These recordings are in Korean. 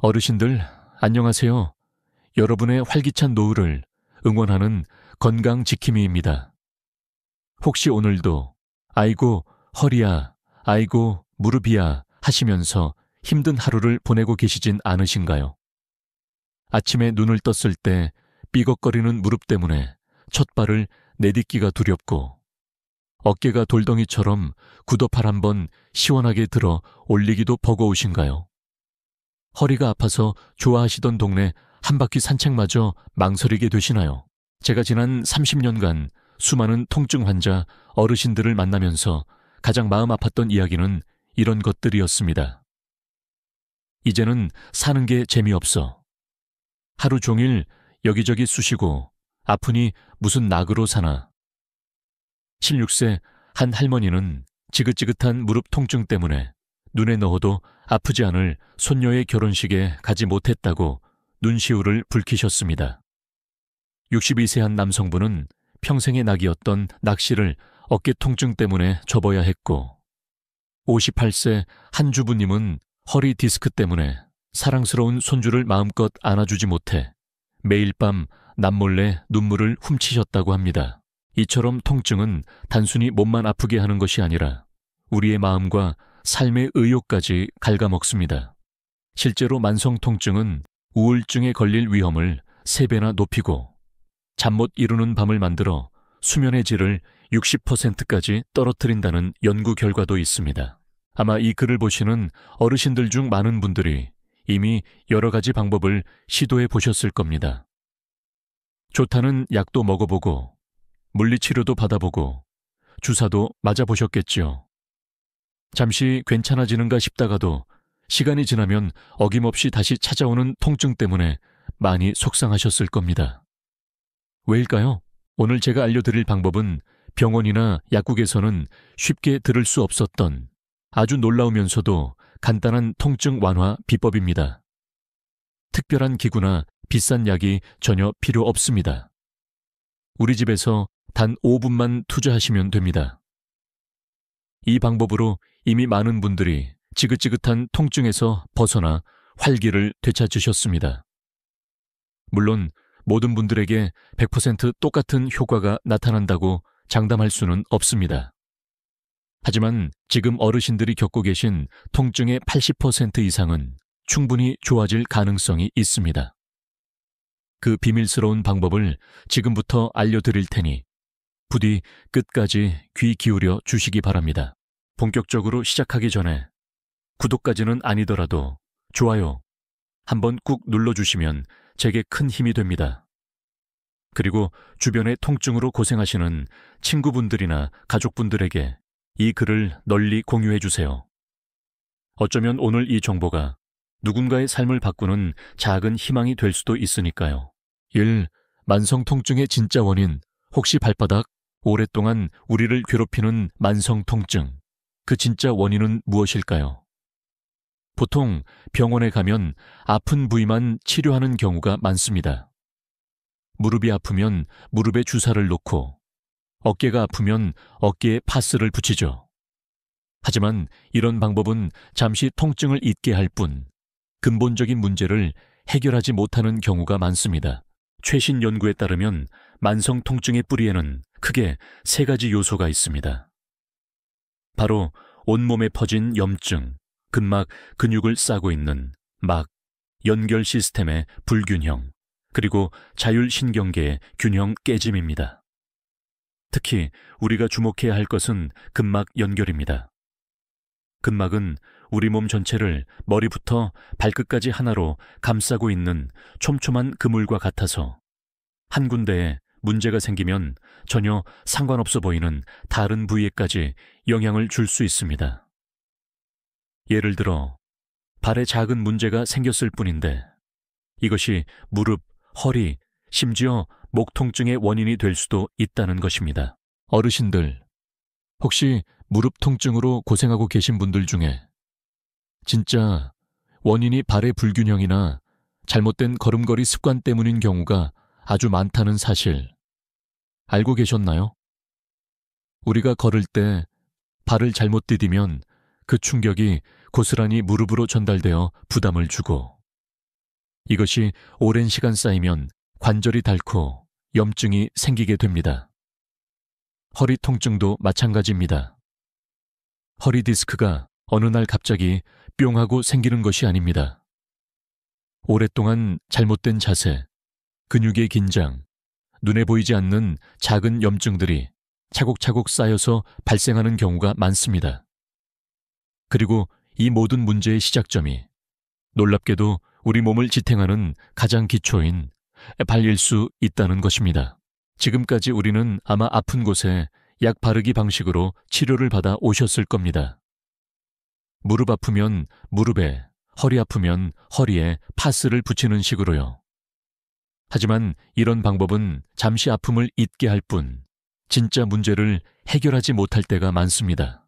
어르신들, 안녕하세요. 여러분의 활기찬 노후를 응원하는 건강지킴이입니다. 혹시 오늘도 아이고 허리야, 아이고 무릎이야 하시면서 힘든 하루를 보내고 계시진 않으신가요? 아침에 눈을 떴을 때 삐걱거리는 무릎 때문에 첫 발을 내딛기가 두렵고 어깨가 돌덩이처럼 구더팔 한번 시원하게 들어 올리기도 버거우신가요? 허리가 아파서 좋아하시던 동네 한 바퀴 산책마저 망설이게 되시나요? 제가 지난 30년간 수많은 통증 환자 어르신들을 만나면서 가장 마음 아팠던 이야기는 이런 것들이었습니다. 이제는 사는 게 재미없어. 하루 종일 여기저기 쑤시고 아프니 무슨 낙으로 사나. 16세 한 할머니는 지긋지긋한 무릎 통증 때문에 눈에 넣어도 아프지 않을 손녀의 결혼식에 가지 못했다고 눈시울을 붉히셨습니다. 62세 한 남성분은 평생의 낙이었던 낚시를 어깨 통증 때문에 접어야 했고, 58세 한 주부님은 허리 디스크 때문에 사랑스러운 손주를 마음껏 안아주지 못해 매일 밤 남몰래 눈물을 훔치셨다고 합니다. 이처럼 통증은 단순히 몸만 아프게 하는 것이 아니라 우리의 마음과 삶의 의욕까지 갉아먹습니다. 실제로 만성 통증은 우울증에 걸릴 위험을 3배나 높이고 잠 못 이루는 밤을 만들어 수면의 질을 60%까지 떨어뜨린다는 연구 결과도 있습니다. 아마 이 글을 보시는 어르신들 중 많은 분들이 이미 여러 가지 방법을 시도해 보셨을 겁니다. 좋다는 약도 먹어보고 물리치료도 받아보고 주사도 맞아보셨겠지요. 잠시 괜찮아지는가 싶다가도 시간이 지나면 어김없이 다시 찾아오는 통증 때문에 많이 속상하셨을 겁니다. 왜일까요? 오늘 제가 알려드릴 방법은 병원이나 약국에서는 쉽게 들을 수 없었던 아주 놀라우면서도 간단한 통증 완화 비법입니다. 특별한 기구나 비싼 약이 전혀 필요 없습니다. 우리 집에서 단 5분만 투자하시면 됩니다. 이 방법으로 이미 많은 분들이 지긋지긋한 통증에서 벗어나 활기를 되찾으셨습니다. 물론 모든 분들에게 100% 똑같은 효과가 나타난다고 장담할 수는 없습니다. 하지만 지금 어르신들이 겪고 계신 통증의 80% 이상은 충분히 좋아질 가능성이 있습니다. 그 비밀스러운 방법을 지금부터 알려드릴 테니 부디 끝까지 귀 기울여 주시기 바랍니다. 본격적으로 시작하기 전에 구독까지는 아니더라도 좋아요 한번 꾹 눌러주시면 제게 큰 힘이 됩니다. 그리고 주변의 통증으로 고생하시는 친구분들이나 가족분들에게 이 글을 널리 공유해 주세요. 어쩌면 오늘 이 정보가 누군가의 삶을 바꾸는 작은 희망이 될 수도 있으니까요. 1. 만성 통증의 진짜 원인, 혹시 발바닥? 오랫동안 우리를 괴롭히는 만성 통증. 그 진짜 원인은 무엇일까요? 보통 병원에 가면 아픈 부위만 치료하는 경우가 많습니다. 무릎이 아프면 무릎에 주사를 놓고 어깨가 아프면 어깨에 파스를 붙이죠. 하지만 이런 방법은 잠시 통증을 잊게 할 뿐 근본적인 문제를 해결하지 못하는 경우가 많습니다. 최신 연구에 따르면 만성 통증의 뿌리에는 크게 3가지 요소가 있습니다. 바로 온몸에 퍼진 염증, 근막, 근육을 싸고 있는 막, 연결 시스템의 불균형, 그리고 자율신경계의 균형 깨짐입니다. 특히 우리가 주목해야 할 것은 근막 연결입니다. 근막은 우리 몸 전체를 머리부터 발끝까지 하나로 감싸고 있는 촘촘한 그물과 같아서 한 군데에 문제가 생기면 전혀 상관없어 보이는 다른 부위에까지 영향을 줄 수 있습니다. 예를 들어 발에 작은 문제가 생겼을 뿐인데 이것이 무릎, 허리, 심지어 목 통증의 원인이 될 수도 있다는 것입니다. 어르신들, 혹시 무릎 통증으로 고생하고 계신 분들 중에 진짜 원인이 발의 불균형이나 잘못된 걸음걸이 습관 때문인 경우가 아주 많다는 사실 알고 계셨나요? 우리가 걸을 때 발을 잘못 디디면 그 충격이 고스란히 무릎으로 전달되어 부담을 주고 이것이 오랜 시간 쌓이면 관절이 닳고 염증이 생기게 됩니다. 허리 통증도 마찬가지입니다. 허리 디스크가 어느 날 갑자기 뿅 하고 생기는 것이 아닙니다. 오랫동안 잘못된 자세, 근육의 긴장, 눈에 보이지 않는 작은 염증들이 차곡차곡 쌓여서 발생하는 경우가 많습니다. 그리고 이 모든 문제의 시작점이 놀랍게도 우리 몸을 지탱하는 가장 기초인 발일 수 있다는 것입니다. 지금까지 우리는 아마 아픈 곳에 약 바르기 방식으로 치료를 받아 오셨을 겁니다. 무릎 아프면 무릎에, 허리 아프면 허리에 파스를 붙이는 식으로요. 하지만 이런 방법은 잠시 아픔을 잊게 할 뿐, 진짜 문제를 해결하지 못할 때가 많습니다.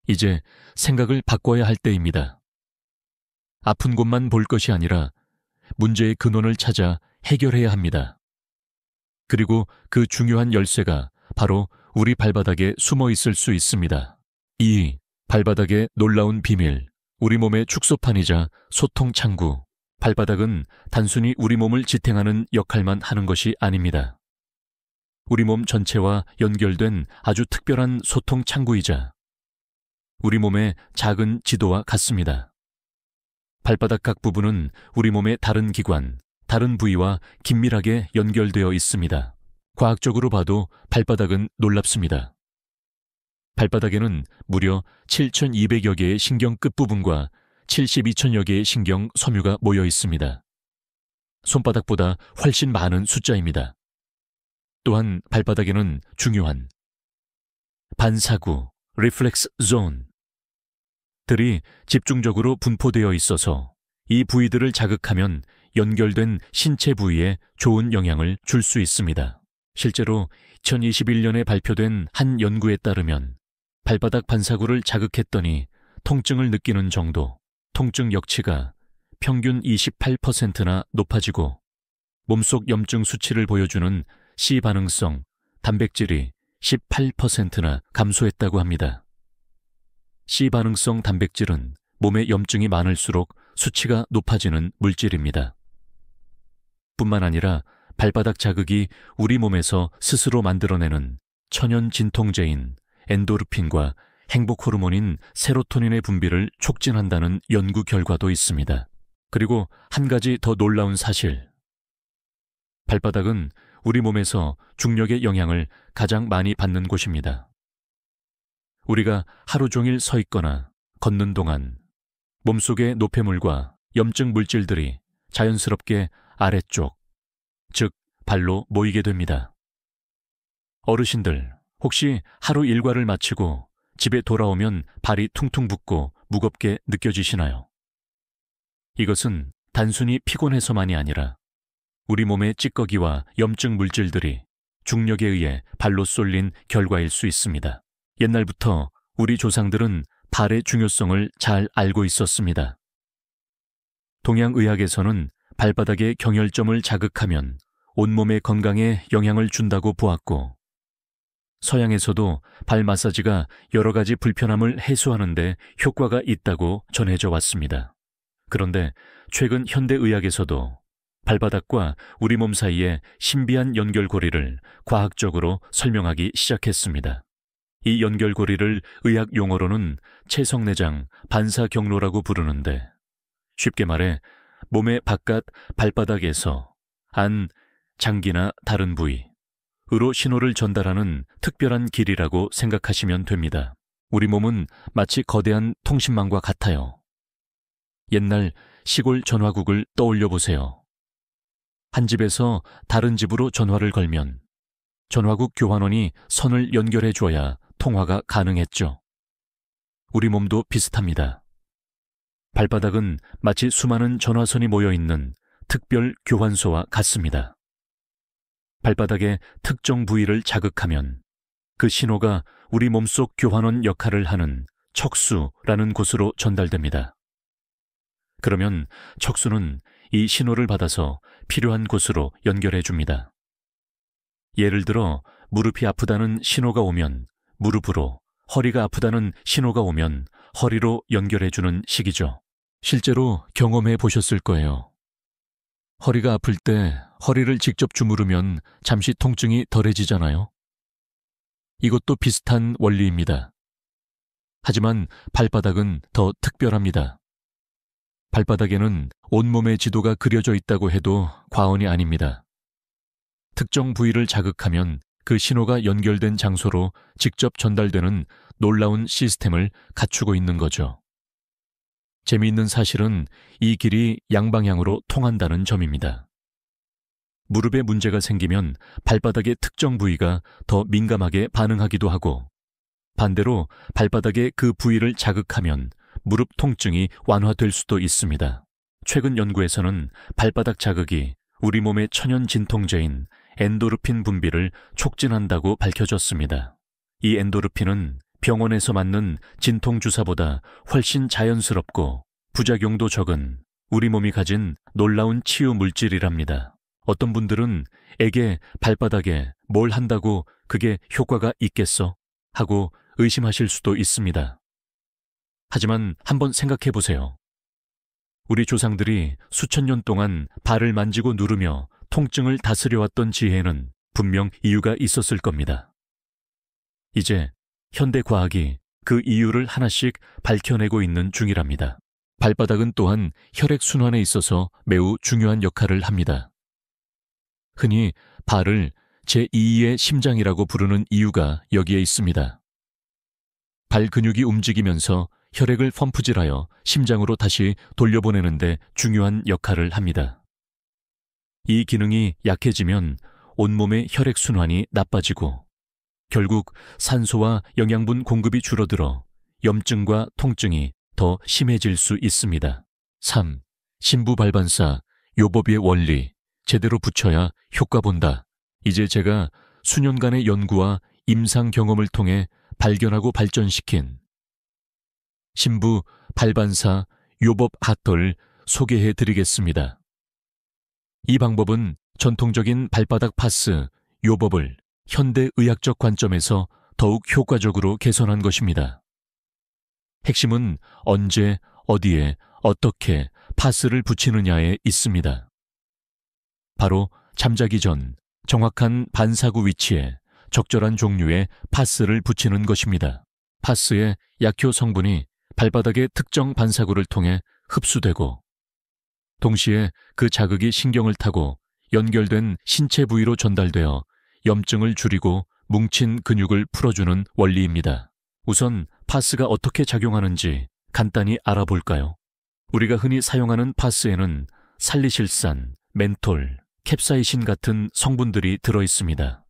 이제 생각을 바꿔야 할 때입니다. 아픈 곳만 볼 것이 아니라 문제의 근원을 찾아 해결해야 합니다. 그리고 그 중요한 열쇠가 바로 우리 발바닥에 숨어 있을 수 있습니다. 이 발바닥의 놀라운 비밀, 우리 몸의 축소판이자 소통 창구. 발바닥은 단순히 우리 몸을 지탱하는 역할만 하는 것이 아닙니다. 우리 몸 전체와 연결된 아주 특별한 소통 창구이자 우리 몸의 작은 지도와 같습니다. 발바닥 각 부분은 우리 몸의 다른 기관, 다른 부위와 긴밀하게 연결되어 있습니다. 과학적으로 봐도 발바닥은 놀랍습니다. 발바닥에는 무려 7,200여 개의 신경 끝부분과 72,000여 개의 신경 섬유가 모여 있습니다. 손바닥보다 훨씬 많은 숫자입니다. 또한 발바닥에는 중요한 반사구, 리플렉스 존들이 집중적으로 분포되어 있어서 이 부위들을 자극하면 연결된 신체 부위에 좋은 영향을 줄 수 있습니다. 실제로 2021년에 발표된 한 연구에 따르면 발바닥 반사구를 자극했더니 통증을 느끼는 정도, 통증 역치가 평균 28%나 높아지고 몸속 염증 수치를 보여주는 C반응성 단백질이 18%나 감소했다고 합니다. C반응성 단백질은 몸에 염증이 많을수록 수치가 높아지는 물질입니다. 뿐만 아니라 발바닥 자극이 우리 몸에서 스스로 만들어내는 천연 진통제인 엔도르핀과 행복 호르몬인 세로토닌의 분비를 촉진한다는 연구 결과도 있습니다. 그리고 한 가지 더 놀라운 사실. 발바닥은 우리 몸에서 중력의 영향을 가장 많이 받는 곳입니다. 우리가 하루 종일 서 있거나 걷는 동안 몸속의 노폐물과 염증 물질들이 자연스럽게 아래쪽, 즉 발로 모이게 됩니다. 어르신들, 혹시 하루 일과를 마치고 집에 돌아오면 발이 퉁퉁 붓고 무겁게 느껴지시나요? 이것은 단순히 피곤해서만이 아니라 우리 몸의 찌꺼기와 염증 물질들이 중력에 의해 발로 쏠린 결과일 수 있습니다. 옛날부터 우리 조상들은 발의 중요성을 잘 알고 있었습니다. 동양의학에서는 발바닥의 경혈점을 자극하면 온몸의 건강에 영향을 준다고 보았고, 서양에서도 발 마사지가 여러 가지 불편함을 해소하는 데 효과가 있다고 전해져 왔습니다. 그런데 최근 현대의학에서도 발바닥과 우리 몸 사이의 신비한 연결고리를 과학적으로 설명하기 시작했습니다. 이 연결고리를 의학 용어로는 체성내장 반사경로라고 부르는데, 쉽게 말해 몸의 바깥 발바닥에서 안, 장기나 다른 부위으로 신호를 전달하는 특별한 길이라고 생각하시면 됩니다. 우리 몸은 마치 거대한 통신망과 같아요. 옛날 시골 전화국을 떠올려 보세요. 한 집에서 다른 집으로 전화를 걸면 전화국 교환원이 선을 연결해 줘야 통화가 가능했죠. 우리 몸도 비슷합니다. 발바닥은 마치 수많은 전화선이 모여 있는 특별 교환소와 같습니다. 발바닥의 특정 부위를 자극하면 그 신호가 우리 몸속 교환원 역할을 하는 척수라는 곳으로 전달됩니다. 그러면 척수는 이 신호를 받아서 필요한 곳으로 연결해 줍니다. 예를 들어 무릎이 아프다는 신호가 오면 무릎으로, 허리가 아프다는 신호가 오면 허리로 연결해 주는 식이죠. 실제로 경험해 보셨을 거예요. 허리가 아플 때 허리를 직접 주무르면 잠시 통증이 덜해지잖아요. 이것도 비슷한 원리입니다. 하지만 발바닥은 더 특별합니다. 발바닥에는 온몸의 지도가 그려져 있다고 해도 과언이 아닙니다. 특정 부위를 자극하면 그 신호가 연결된 장소로 직접 전달되는 놀라운 시스템을 갖추고 있는 거죠. 재미있는 사실은 이 길이 양방향으로 통한다는 점입니다. 무릎에 문제가 생기면 발바닥의 특정 부위가 더 민감하게 반응하기도 하고, 반대로 발바닥의 그 부위를 자극하면 무릎 통증이 완화될 수도 있습니다. 최근 연구에서는 발바닥 자극이 우리 몸의 천연 진통제인 엔도르핀 분비를 촉진한다고 밝혀졌습니다. 이 엔도르핀은 병원에서 맞는 진통주사보다 훨씬 자연스럽고 부작용도 적은 우리 몸이 가진 놀라운 치유 물질이랍니다. 어떤 분들은 에게 발바닥에 뭘 한다고 그게 효과가 있겠어? 하고 의심하실 수도 있습니다. 하지만 한번 생각해 보세요. 우리 조상들이 수천 년 동안 발을 만지고 누르며 통증을 다스려왔던 지혜에는 분명 이유가 있었을 겁니다. 이제 현대 과학이 그 이유를 하나씩 밝혀내고 있는 중이랍니다. 발바닥은 또한 혈액순환에 있어서 매우 중요한 역할을 합니다. 흔히 발을 제2의 심장이라고 부르는 이유가 여기에 있습니다. 발 근육이 움직이면서 혈액을 펌프질하여 심장으로 다시 돌려보내는데 중요한 역할을 합니다. 이 기능이 약해지면 온몸의 혈액순환이 나빠지고 결국 산소와 영양분 공급이 줄어들어 염증과 통증이 더 심해질 수 있습니다. 3. 신부발반사 요법의 원리 제대로 붙여야 효과 본다. 이제 제가 수년간의 연구와 임상 경험을 통해 발견하고 발전시킨 신부 발반사 요법 핫도를 소개해 드리겠습니다. 이 방법은 전통적인 발바닥 파스 요법을 현대의학적 관점에서 더욱 효과적으로 개선한 것입니다. 핵심은 언제, 어디에, 어떻게 파스를 붙이느냐에 있습니다. 바로 잠자기 전 정확한 반사구 위치에 적절한 종류의 파스를 붙이는 것입니다. 파스의 약효 성분이 발바닥의 특정 반사구를 통해 흡수되고 동시에 그 자극이 신경을 타고 연결된 신체 부위로 전달되어 염증을 줄이고 뭉친 근육을 풀어주는 원리입니다. 우선 파스가 어떻게 작용하는지 간단히 알아볼까요? 우리가 흔히 사용하는 파스에는 살리실산, 멘톨, 캡사이신 같은 성분들이 들어있습니다.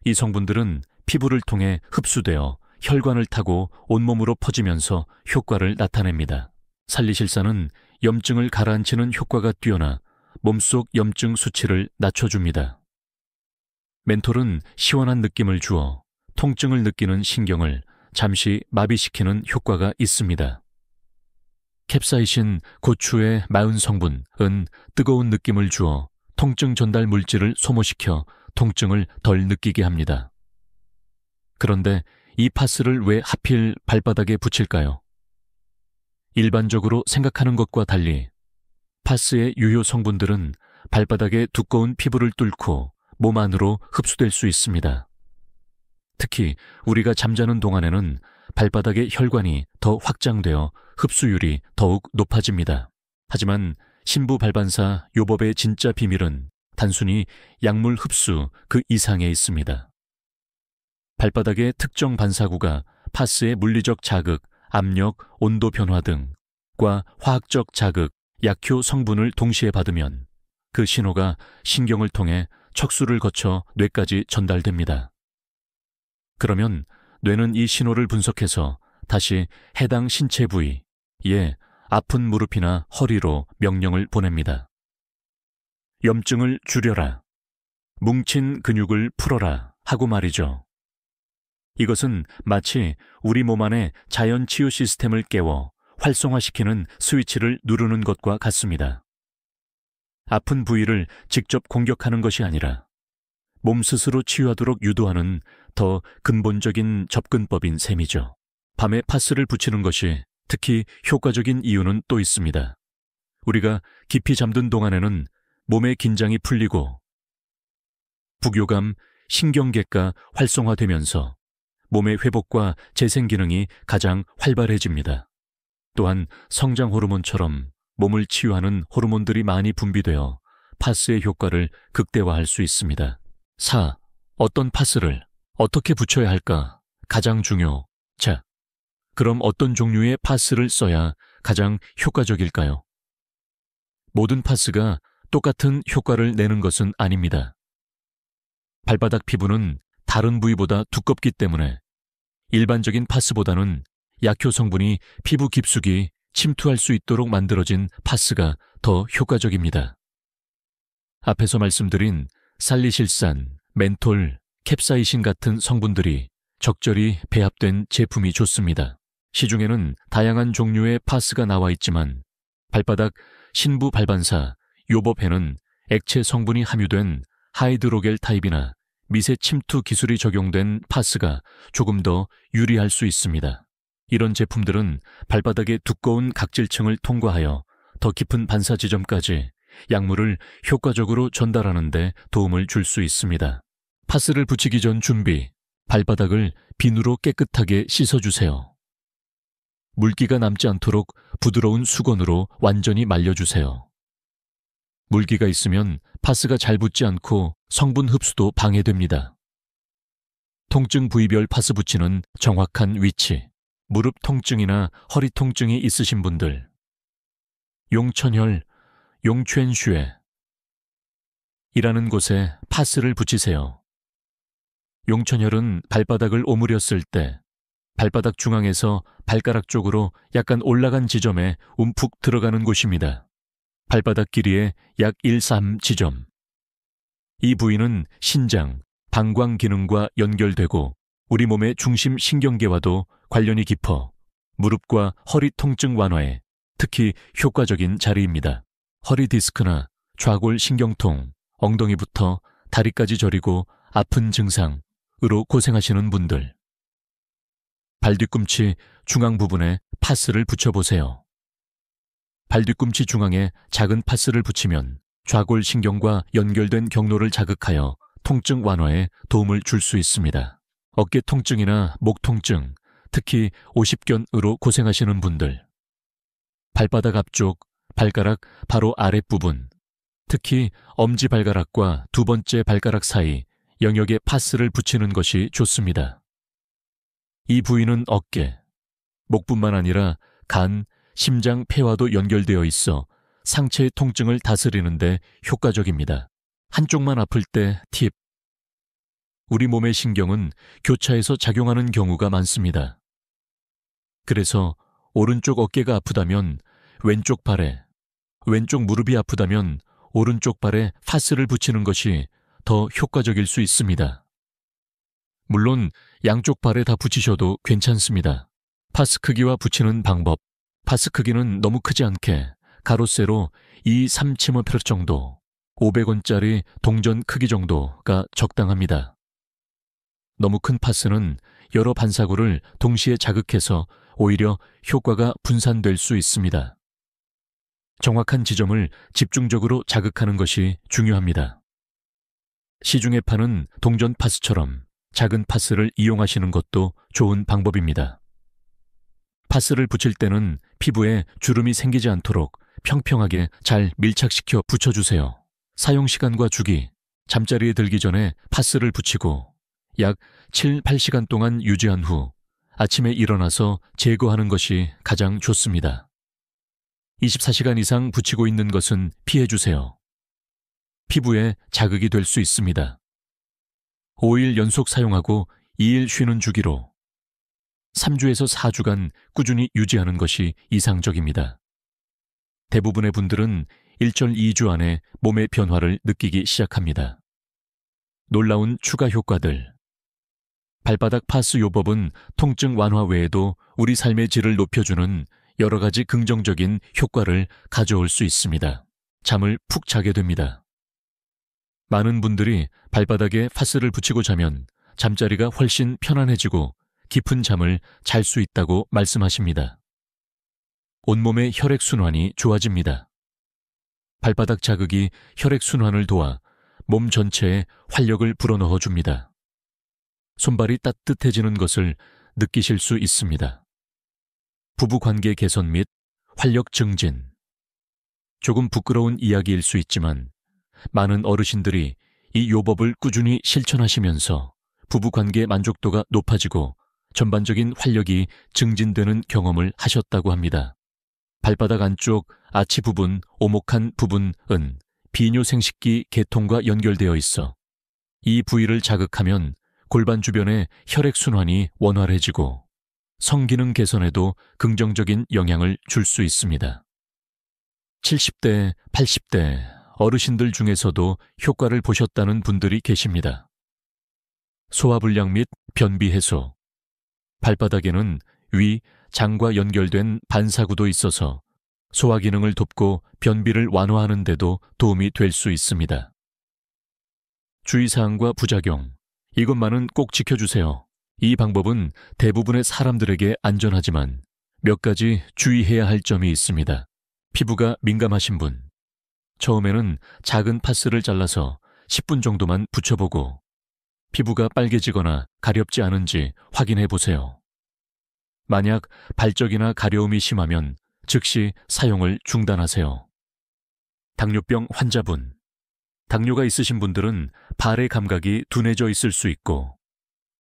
이 성분들은 피부를 통해 흡수되어 혈관을 타고 온몸으로 퍼지면서 효과를 나타냅니다. 살리실산은 염증을 가라앉히는 효과가 뛰어나 몸속 염증 수치를 낮춰줍니다. 멘톨은 시원한 느낌을 주어 통증을 느끼는 신경을 잠시 마비시키는 효과가 있습니다. 캡사이신, 고추의 마흔 성분은 뜨거운 느낌을 주어 통증 전달 물질을 소모시켜 통증을 덜 느끼게 합니다. 그런데 이 파스를 왜 하필 발바닥에 붙일까요? 일반적으로 생각하는 것과 달리 파스의 유효 성분들은 발바닥의 두꺼운 피부를 뚫고 몸 안으로 흡수될 수 있습니다. 특히 우리가 잠자는 동안에는 발바닥의 혈관이 더 확장되어 흡수율이 더욱 높아집니다. 하지만 신부 발반사 요법의 진짜 비밀은 단순히 약물 흡수 그 이상에 있습니다. 발바닥의 특정 반사구가 파스의 물리적 자극, 압력, 온도 변화 등과 화학적 자극, 약효 성분을 동시에 받으면 그 신호가 신경을 통해 척수를 거쳐 뇌까지 전달됩니다. 그러면 뇌는 이 신호를 분석해서 다시 해당 신체 부위, 아픈 무릎이나 허리로 명령을 보냅니다. 염증을 줄여라, 뭉친 근육을 풀어라 하고 말이죠. 이것은 마치 우리 몸 안의 자연 치유 시스템을 깨워 활성화시키는 스위치를 누르는 것과 같습니다. 아픈 부위를 직접 공격하는 것이 아니라 몸 스스로 치유하도록 유도하는 더 근본적인 접근법인 셈이죠. 밤에 파스를 붙이는 것이 특히 효과적인 이유는 또 있습니다. 우리가 깊이 잠든 동안에는 몸의 긴장이 풀리고 부교감, 신경계가 활성화되면서 몸의 회복과 재생 기능이 가장 활발해집니다. 또한 성장 호르몬처럼 몸을 치유하는 호르몬들이 많이 분비되어 파스의 효과를 극대화할 수 있습니다. 4. 어떤 파스를 어떻게 붙여야 할까? 가장 중요. 자, 그럼 어떤 종류의 파스를 써야 가장 효과적일까요? 모든 파스가 똑같은 효과를 내는 것은 아닙니다. 발바닥 피부는 다른 부위보다 두껍기 때문에 일반적인 파스보다는 약효 성분이 피부 깊숙이 침투할 수 있도록 만들어진 파스가 더 효과적입니다. 앞에서 말씀드린 살리실산, 멘톨, 캡사이신 같은 성분들이 적절히 배합된 제품이 좋습니다. 시중에는 다양한 종류의 파스가 나와 있지만 발바닥 신부 발반사 요법에는 액체 성분이 함유된 하이드로겔 타입이나 미세 침투 기술이 적용된 파스가 조금 더 유리할 수 있습니다. 이런 제품들은 발바닥의 두꺼운 각질층을 통과하여 더 깊은 반사 지점까지 약물을 효과적으로 전달하는 데 도움을 줄 수 있습니다. 파스를 붙이기 전 준비, 발바닥을 비누로 깨끗하게 씻어주세요. 물기가 남지 않도록 부드러운 수건으로 완전히 말려주세요. 물기가 있으면 파스가 잘 붙지 않고 성분 흡수도 방해됩니다. 통증 부위별 파스 붙이는 정확한 위치, 무릎 통증이나 허리 통증이 있으신 분들, 용천혈, 용추엔슈에 이라는 곳에 파스를 붙이세요. 용천혈은 발바닥을 오므렸을 때 발바닥 중앙에서 발가락 쪽으로 약간 올라간 지점에 움푹 들어가는 곳입니다. 발바닥 길이의 약 1-3 지점. 이 부위는 신장, 방광 기능과 연결되고 우리 몸의 중심 신경계와도 관련이 깊어 무릎과 허리 통증 완화에 특히 효과적인 자리입니다. 허리 디스크나 좌골 신경통, 엉덩이부터 다리까지 저리고 아픈 증상으로 고생하시는 분들. 발 뒤꿈치 중앙 부분에 파스를 붙여보세요. 발 뒤꿈치 중앙에 작은 파스를 붙이면 좌골 신경과 연결된 경로를 자극하여 통증 완화에 도움을 줄 수 있습니다. 어깨 통증이나 목 통증, 특히 오십견으로 고생하시는 분들. 발바닥 앞쪽, 발가락 바로 아랫부분, 특히 엄지발가락과 두 번째 발가락 사이 영역에 파스를 붙이는 것이 좋습니다. 이 부위는 어깨, 목뿐만 아니라 간, 심장, 폐와도 연결되어 있어 상체의 통증을 다스리는 데 효과적입니다. 한쪽만 아플 때 팁. 우리 몸의 신경은 교차해서 작용하는 경우가 많습니다. 그래서 오른쪽 어깨가 아프다면 왼쪽 발에, 왼쪽 무릎이 아프다면 오른쪽 발에 파스를 붙이는 것이 더 효과적일 수 있습니다. 물론 양쪽 발에 다 붙이셔도 괜찮습니다. 파스 크기와 붙이는 방법. 파스 크기는 너무 크지 않게 가로 세로 2-3cm 정도, 500원짜리 동전 크기 정도가 적당합니다. 너무 큰 파스는 여러 반사구를 동시에 자극해서 오히려 효과가 분산될 수 있습니다. 정확한 지점을 집중적으로 자극하는 것이 중요합니다. 시중에 파는 동전 파스처럼 작은 파스를 이용하시는 것도 좋은 방법입니다. 파스를 붙일 때는 피부에 주름이 생기지 않도록 평평하게 잘 밀착시켜 붙여주세요. 사용시간과 주기, 잠자리에 들기 전에 파스를 붙이고 약 7-8시간 동안 유지한 후 아침에 일어나서 제거하는 것이 가장 좋습니다. 24시간 이상 붙이고 있는 것은 피해주세요. 피부에 자극이 될 수 있습니다. 5일 연속 사용하고 2일 쉬는 주기로 3주에서 4주간 꾸준히 유지하는 것이 이상적입니다. 대부분의 분들은 1.2주 안에 몸의 변화를 느끼기 시작합니다. 놀라운 추가 효과들. 발바닥 파스 요법은 통증 완화 외에도 우리 삶의 질을 높여주는 여러 가지 긍정적인 효과를 가져올 수 있습니다. 잠을 푹 자게 됩니다. 많은 분들이 발바닥에 파스를 붙이고 자면 잠자리가 훨씬 편안해지고 깊은 잠을 잘 수 있다고 말씀하십니다. 온몸의 혈액순환이 좋아집니다. 발바닥 자극이 혈액순환을 도와 몸 전체에 활력을 불어넣어 줍니다. 손발이 따뜻해지는 것을 느끼실 수 있습니다. 부부관계 개선 및 활력 증진. 조금 부끄러운 이야기일 수 있지만 많은 어르신들이 이 요법을 꾸준히 실천하시면서 부부관계 만족도가 높아지고 전반적인 활력이 증진되는 경험을 하셨다고 합니다. 발바닥 안쪽 아치 부분, 오목한 부분은 비뇨생식기 계통과 연결되어 있어 이 부위를 자극하면 골반 주변의 혈액순환이 원활해지고 성기능 개선에도 긍정적인 영향을 줄 수 있습니다. 70대, 80대 어르신들 중에서도 효과를 보셨다는 분들이 계십니다. 소화불량 및 변비 해소. 발바닥에는 위, 장과 연결된 반사구도 있어서 소화 기능을 돕고 변비를 완화하는 데도 도움이 될 수 있습니다. 주의사항과 부작용. 이것만은 꼭 지켜주세요. 이 방법은 대부분의 사람들에게 안전하지만 몇 가지 주의해야 할 점이 있습니다. 피부가 민감하신 분. 처음에는 작은 파스를 잘라서 10분 정도만 붙여보고 피부가 빨개지거나 가렵지 않은지 확인해 보세요. 만약 발적이나 가려움이 심하면 즉시 사용을 중단하세요. 당뇨병 환자분. 당뇨가 있으신 분들은 발의 감각이 둔해져 있을 수 있고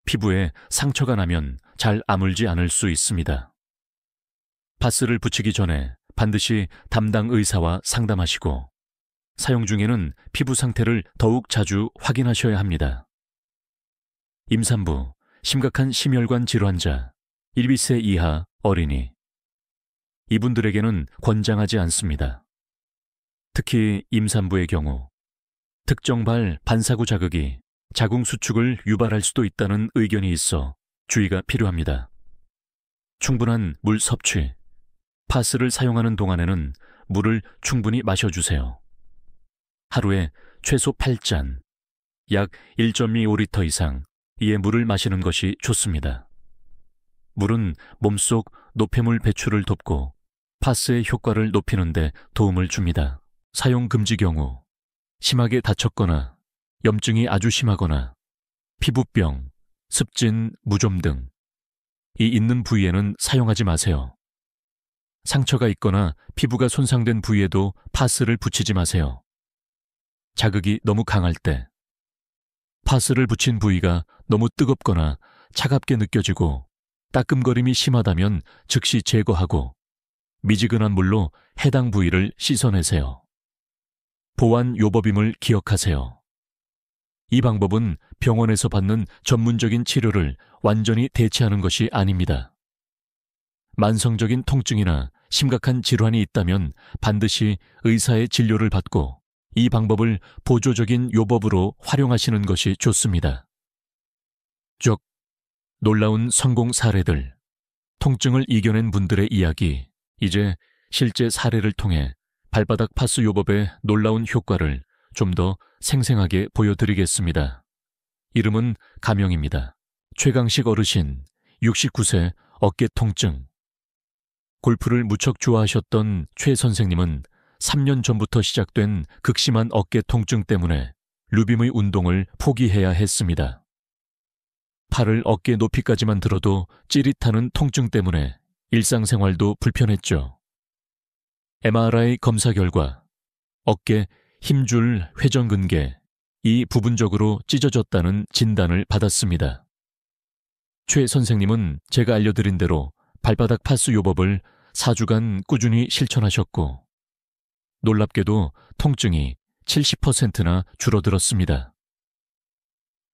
피부에 상처가 나면 잘 아물지 않을 수 있습니다. 파스를 붙이기 전에 반드시 담당 의사와 상담하시고 사용 중에는 피부 상태를 더욱 자주 확인하셔야 합니다. 임산부, 심각한 심혈관 질환자, 1비세 이하 어린이. 이분들에게는 권장하지 않습니다. 특히 임산부의 경우 특정 발 반사구 자극이 자궁 수축을 유발할 수도 있다는 의견이 있어 주의가 필요합니다. 충분한 물 섭취. 파스를 사용하는 동안에는 물을 충분히 마셔주세요. 하루에 최소 8잔, 약 1.25리터 이상 이의 물을 마시는 것이 좋습니다. 물은 몸속 노폐물 배출을 돕고 파스의 효과를 높이는 데 도움을 줍니다. 사용 금지 경우 심하게 다쳤거나 염증이 아주 심하거나 피부병, 습진, 무좀 등 이 있는 부위에는 사용하지 마세요. 상처가 있거나 피부가 손상된 부위에도 파스를 붙이지 마세요. 자극이 너무 강할 때, 파스를 붙인 부위가 너무 뜨겁거나 차갑게 느껴지고 따끔거림이 심하다면 즉시 제거하고 미지근한 물로 해당 부위를 씻어내세요. 보완 요법임을 기억하세요. 이 방법은 병원에서 받는 전문적인 치료를 완전히 대체하는 것이 아닙니다. 만성적인 통증이나 심각한 질환이 있다면 반드시 의사의 진료를 받고 이 방법을 보조적인 요법으로 활용하시는 것이 좋습니다. 쭉 놀라운 성공 사례들, 통증을 이겨낸 분들의 이야기, 이제 실제 사례를 통해 발바닥 파스 요법의 놀라운 효과를 좀 더 생생하게 보여드리겠습니다. 이름은 가명입니다. 최강식 어르신, 69세, 어깨 통증. 골프를 무척 좋아하셨던 최 선생님은 3년 전부터 시작된 극심한 어깨 통증 때문에 루빔의 운동을 포기해야 했습니다. 팔을 어깨 높이까지만 들어도 찌릿하는 통증 때문에 일상생활도 불편했죠. MRI 검사 결과 어깨 힘줄 회전근개 이 부분적으로 찢어졌다는 진단을 받았습니다. 최 선생님은 제가 알려드린 대로 발바닥 파스 요법을 4주간 꾸준히 실천하셨고 놀랍게도 통증이 70%나 줄어들었습니다.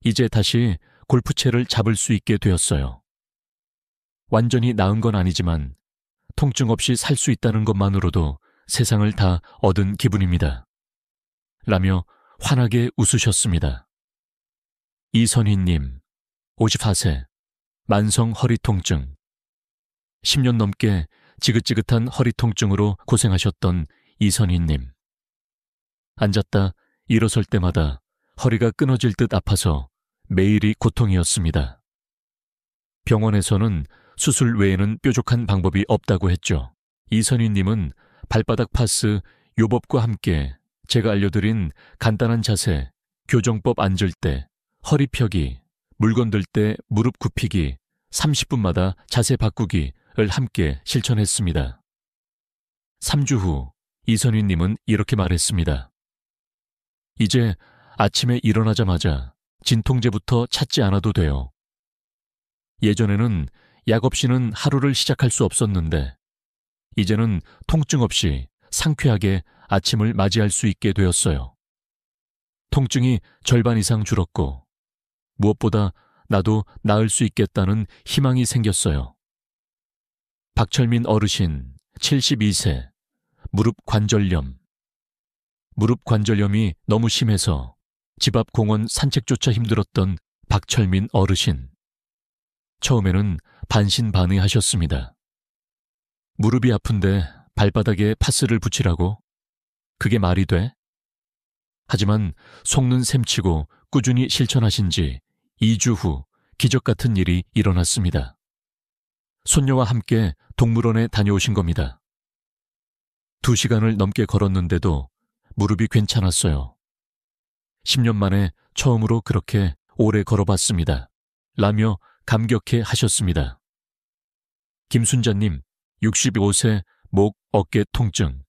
이제 다시 골프채를 잡을 수 있게 되었어요. 완전히 나은 건 아니지만 통증 없이 살 수 있다는 것만으로도 세상을 다 얻은 기분입니다. 라며 환하게 웃으셨습니다. 이선희님, 54세, 만성 허리 통증. 10년 넘게 지긋지긋한 허리 통증으로 고생하셨던 이선희님. 앉았다 일어설 때마다 허리가 끊어질 듯 아파서 매일이 고통이었습니다. 병원에서는 수술 외에는 뾰족한 방법이 없다고 했죠. 이선희님은 발바닥 파스 요법과 함께 제가 알려드린 간단한 자세, 교정법 앉을 때, 허리 펴기, 물건 들 때 무릎 굽히기, 30분마다 자세 바꾸기를 함께 실천했습니다. 3주 후 이선희님은 이렇게 말했습니다. 이제 아침에 일어나자마자 진통제부터 찾지 않아도 돼요. 예전에는 약 없이는 하루를 시작할 수 없었는데 이제는 통증 없이 상쾌하게 아침을 맞이할 수 있게 되었어요. 통증이 절반 이상 줄었고 무엇보다 나도 나을 수 있겠다는 희망이 생겼어요. 박철민 어르신 72세 무릎 관절염. 무릎 관절염이 너무 심해서 집 앞 공원 산책조차 힘들었던 박철민 어르신. 처음에는 반신반의하셨습니다. 무릎이 아픈데 발바닥에 파스를 붙이라고? 그게 말이 돼? 하지만 속는 셈치고 꾸준히 실천하신 지 2주 후 기적 같은 일이 일어났습니다. 손녀와 함께 동물원에 다녀오신 겁니다. 2시간을 넘게 걸었는데도 무릎이 괜찮았어요. 10년 만에 처음으로 그렇게 오래 걸어봤습니다. 라며 감격해 하셨습니다. 김순자님, 65세 목, 어깨 통증.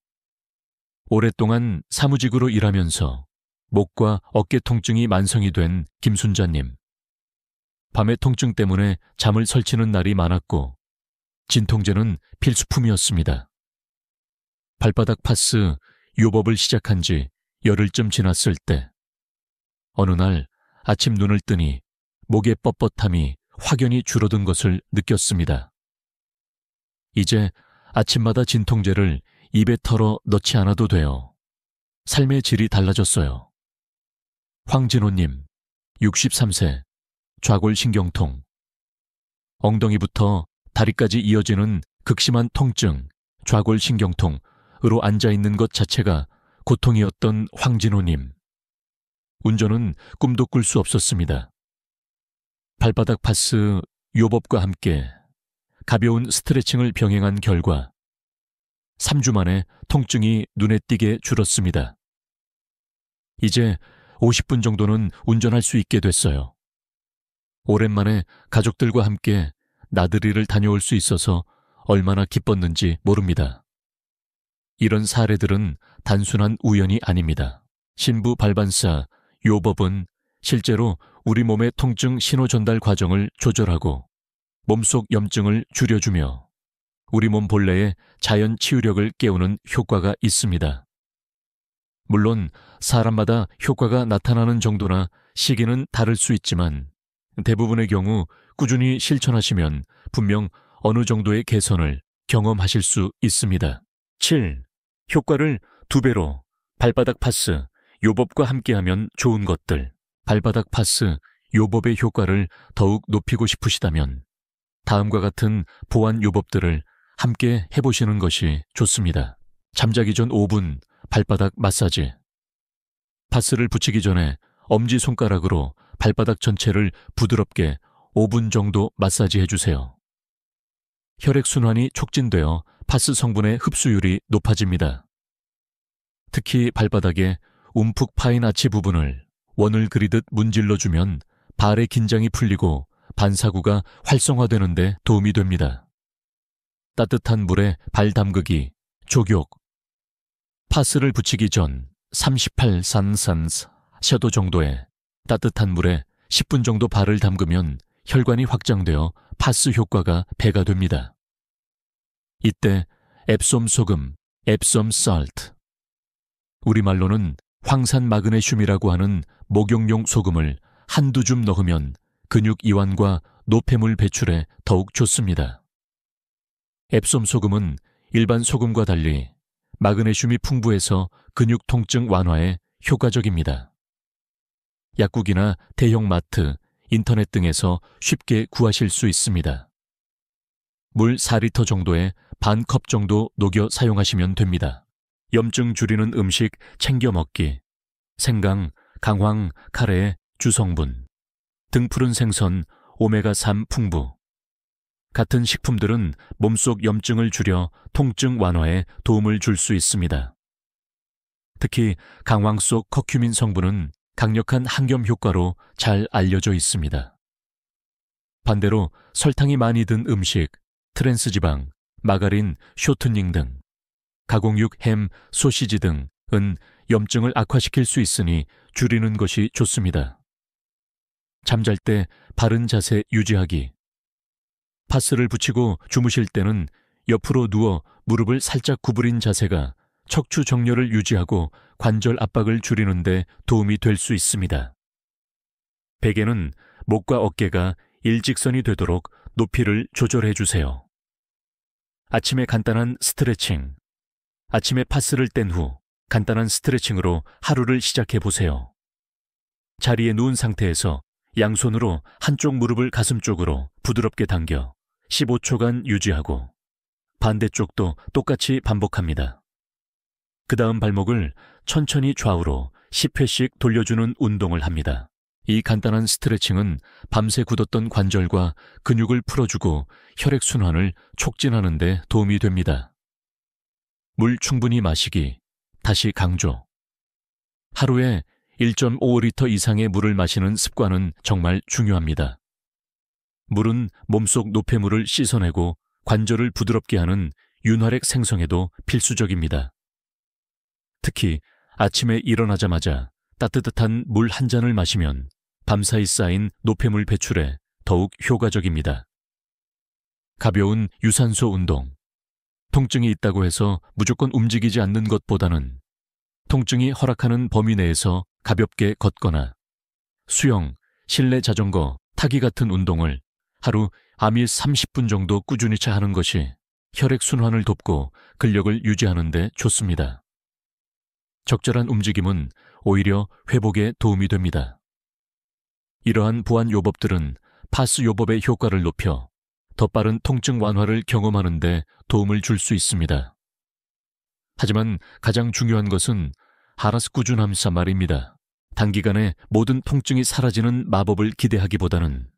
오랫동안 사무직으로 일하면서 목과 어깨 통증이 만성이 된 김순자님. 밤에 통증 때문에 잠을 설치는 날이 많았고 진통제는 필수품이었습니다. 발바닥 파스 요법을 시작한 지 열흘쯤 지났을 때 어느 날 아침 눈을 뜨니 목의 뻣뻣함이 확연히 줄어든 것을 느꼈습니다. 이제 아침마다 진통제를 입에 털어 넣지 않아도 돼요. 삶의 질이 달라졌어요. 황진호님, 63세, 좌골신경통. 엉덩이부터 다리까지 이어지는 극심한 통증, 좌골신경통으로 앉아있는 것 자체가 고통이었던 황진호님. 운전은 꿈도 꿀 수 없었습니다. 발바닥 파스 요법과 함께 가벼운 스트레칭을 병행한 결과 3주 만에 통증이 눈에 띄게 줄었습니다. 이제 50분 정도는 운전할 수 있게 됐어요. 오랜만에 가족들과 함께 나들이를 다녀올 수 있어서 얼마나 기뻤는지 모릅니다. 이런 사례들은 단순한 우연이 아닙니다. 신부 발반사 요법은 실제로 우리 몸의 통증 신호 전달 과정을 조절하고 몸속 염증을 줄여주며 우리 몸 본래의 자연 치유력을 깨우는 효과가 있습니다. 물론 사람마다 효과가 나타나는 정도나 시기는 다를 수 있지만 대부분의 경우 꾸준히 실천하시면 분명 어느 정도의 개선을 경험하실 수 있습니다. 7. 효과를 2배로 발바닥 파스, 요법과 함께하면 좋은 것들. 발바닥 파스, 요법의 효과를 더욱 높이고 싶으시다면 다음과 같은 보완 요법들을 함께 해보시는 것이 좋습니다. 잠자기 전 5분 발바닥 마사지. 파스를 붙이기 전에 엄지손가락으로 발바닥 전체를 부드럽게 5분 정도 마사지 해주세요. 혈액순환이 촉진되어 파스 성분의 흡수율이 높아집니다. 특히 발바닥에 움푹 파인 아치 부분을 원을 그리듯 문질러주면 발의 긴장이 풀리고 반사구가 활성화되는 데 도움이 됩니다. 따뜻한 물에 발 담그기, 족욕. 파스를 붙이기 전 38산산스 셔도 정도의 따뜻한 물에 10분 정도 발을 담그면 혈관이 확장되어 파스 효과가 배가 됩니다. 이때 앱솜 소금, 앱솜 살트. 우리말로는 황산 마그네슘이라고 하는 목욕용 소금을 한두 줌 넣으면 근육 이완과 노폐물 배출에 더욱 좋습니다. 앱솜 소금은 일반 소금과 달리 마그네슘이 풍부해서 근육 통증 완화에 효과적입니다. 약국이나 대형 마트, 인터넷 등에서 쉽게 구하실 수 있습니다. 물 4리터 정도에 반 컵 정도 녹여 사용하시면 됩니다. 염증 줄이는 음식 챙겨 먹기, 생강, 강황, 카레의 주성분, 등푸른 생선, 오메가3 풍부. 같은 식품들은 몸속 염증을 줄여 통증 완화에 도움을 줄 수 있습니다. 특히 강황 속 커큐민 성분은 강력한 항염 효과로 잘 알려져 있습니다. 반대로 설탕이 많이 든 음식, 트랜스지방, 마가린, 쇼트닝 등, 가공육, 햄, 소시지 등은 염증을 악화시킬 수 있으니 줄이는 것이 좋습니다. 잠잘 때 바른 자세 유지하기. 파스를 붙이고 주무실 때는 옆으로 누워 무릎을 살짝 구부린 자세가 척추 정렬을 유지하고 관절 압박을 줄이는 데 도움이 될 수 있습니다. 베개는 목과 어깨가 일직선이 되도록 높이를 조절해 주세요. 아침에 간단한 스트레칭. 아침에 파스를 뗀 후 간단한 스트레칭으로 하루를 시작해 보세요. 자리에 누운 상태에서 양손으로 한쪽 무릎을 가슴 쪽으로 부드럽게 당겨 15초간 유지하고 반대쪽도 똑같이 반복합니다. 그 다음 발목을 천천히 좌우로 10회씩 돌려주는 운동을 합니다. 이 간단한 스트레칭은 밤새 굳었던 관절과 근육을 풀어주고 혈액순환을 촉진하는 데 도움이 됩니다. 물 충분히 마시기. 다시 강조. 하루에 1.5리터 이상의 물을 마시는 습관은 정말 중요합니다. 물은 몸속 노폐물을 씻어내고 관절을 부드럽게 하는 윤활액 생성에도 필수적입니다. 특히 아침에 일어나자마자 따뜻한 물 한 잔을 마시면 밤사이 쌓인 노폐물 배출에 더욱 효과적입니다. 가벼운 유산소 운동. 통증이 있다고 해서 무조건 움직이지 않는 것보다는 통증이 허락하는 범위 내에서 가볍게 걷거나 수영, 실내 자전거, 타기 같은 운동을 하루 암일 30분 정도 꾸준히 하는 것이 혈액순환을 돕고 근력을 유지하는 데 좋습니다. 적절한 움직임은 오히려 회복에 도움이 됩니다. 이러한 보완 요법들은 파스 요법의 효과를 높여 더 빠른 통증 완화를 경험하는 데 도움을 줄 수 있습니다. 하지만 가장 중요한 것은 하나스 꾸준함사 말입니다. 단기간에 모든 통증이 사라지는 마법을 기대하기보다는